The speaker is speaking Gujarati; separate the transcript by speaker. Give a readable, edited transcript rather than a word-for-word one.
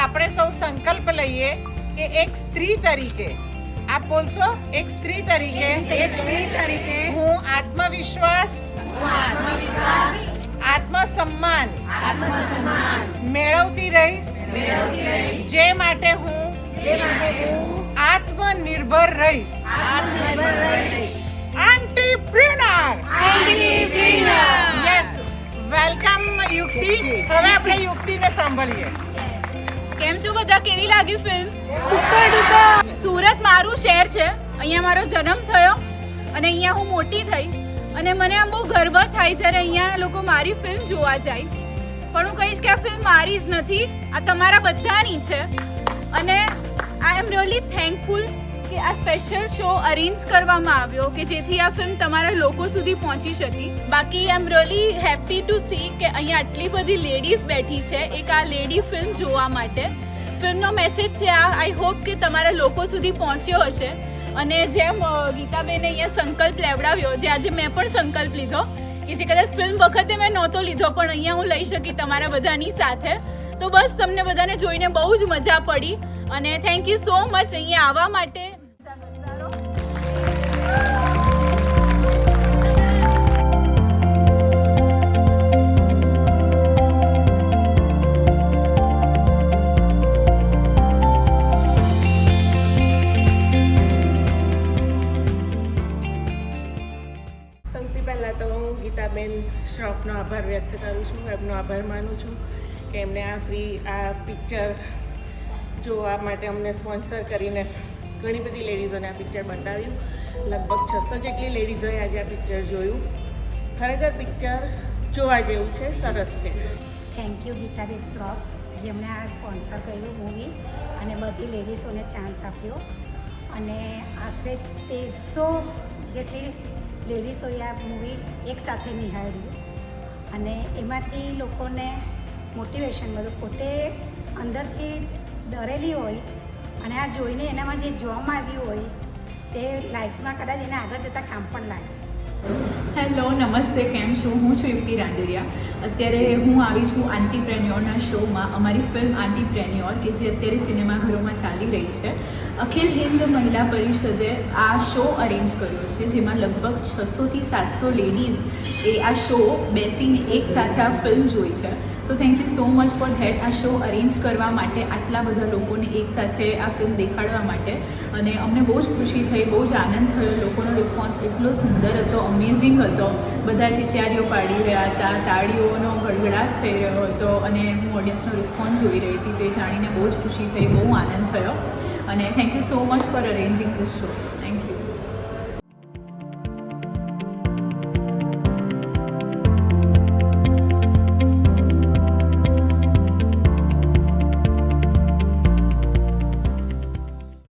Speaker 1: આપણે સૌ સંકલ્પ લઈએ કે એક સ્ત્રી તરીકે આપ બોલશો, એક સ્ત્રી તરીકે હું આત્મવિશ્વાસ, આત્મસન્માન મેળવતી રહીશ, જે માટે હું આત્મનિર્ભર રહીશ. યસ, વેલકમ યુક્તિ. હવે આપણે યુક્તિને સાંભળીએ.
Speaker 2: કેમ છો બધા? કેવી લાગી ફિલ્મ? Super duper. સુરત મારું શહેર છે, અહીંયા મારો જન્મ થયો અને અહીંયા હું મોટી થઈ અને મને આમ બહુ ગર્વ થાય જ્યારે અહીંયા લોકો મારી ફિલ્મ જોવા જાય. પણ હું કહીશ કે આ ફિલ્મ મારી જ નથી, આ તમારા બધાની છે અને આઈ એમ રિયલી થેન્કફુલ કે આ સ્પેશિયલ શો અરેન્જ કરવામાં આવ્યો કે જેથી આ ફિલ્મ તમારા લોકો સુધી પહોંચી શકી. બાકી I am really happy to see કે અહીંયા આટલી બધી લેડીઝ બેઠી છે એક આ લેડી ફિલ્મ જોવા માટે. ફિલ્મનો મેસેજ છે આ, આઈ હોપ કે તમારા લોકો સુધી પહોંચ્યો હશે. અને જેમ ગીતાબેને અહીંયા સંકલ્પ લેવડાવ્યો, જે આજે મેં પણ સંકલ્પ લીધો કે જે કદાચ ફિલ્મ વખતે મેં નહોતો લીધો પણ અહીંયા હું લઈ શકી તમારા બધાની સાથે. તો બસ તમને બધાને જોઈને બહુ જ મજા પડી અને થેન્ક યુ સો મચ અહીંયા આવવા માટે.
Speaker 1: સૌથી પહેલાં તો હું ગીતાબેન શ્રોફનો આભાર વ્યક્ત કરું છું, એમનો આભાર માનું છું કે એમણે આ પિક્ચર જોવા માટે અમને સ્પોન્સર કરીને ઘણી બધી લેડીઝોને આ પિક્ચર બતાવ્યું. લગભગ 600 જેટલી લેડીઝોએ આજે આ પિક્ચર જોયું. ખરેખર પિક્ચર જોવા જેવું છે, સરસ છે.
Speaker 3: થેન્ક યુ ગીતાબેન શ્રોફ, જેમણે આ સ્પોન્સર કર્યું મૂવી અને બધી લેડીઝોને ચાન્સ આપ્યો અને આશરે 1300 જેટલી લેડીઝોએ આ મૂવી એકસાથે નિહાળ્યું અને એમાંથી લોકોને મોટિવેશન મળ્યું. પોતે અંદરથી ડરેલી હોય અને આ જોઈને એનામાં જે જોમ આવ્યું હોય તે લાઈફમાં કદાચ એને આગળ જતાં કામ પણ લાગે.
Speaker 2: હેલો, નમસ્તે, કેમ છો? હું છું યુક્તિ રાંદેરિયા. અત્યારે હું આવી છું આંટીપ્રેન્યોરના શોમાં. અમારી ફિલ્મ આંટીપ્રેન્યોર કે જે અત્યારે સિનેમાઘરોમાં ચાલી રહી છે. અખિલ હિન્દ મહિલા પરિષદે આ શો અરેન્જ કર્યો છે, જેમાં લગભગ 600 થી 700 લેડીઝ એ આ શો બેસીને એક સાથે આ ફિલ્મ જોઈ છે. So thank you so much for that. આ શો અરેન્જ કરવા માટે, આટલા બધા લોકોને એકસાથે આ ફિલ્મ દેખાડવા માટે અને અમને બહુ જ ખુશી થઈ, બહુ જ આનંદ થયો. લોકોનો રિસ્પોન્સ એટલો સુંદર હતો, અમેઝિંગ હતો. બધા ચીચિયારીઓ પાડી રહ્યા હતા, તાળીઓનો ગડગડાટ થઈ રહ્યો હતો અને હું ઓડિયન્સનો રિસ્પોન્સ જોઈ રહી હતી. તો એ જાણીને બહુ જ ખુશી થઈ, બહુ આનંદ થયો અને thank you so much for arranging this show.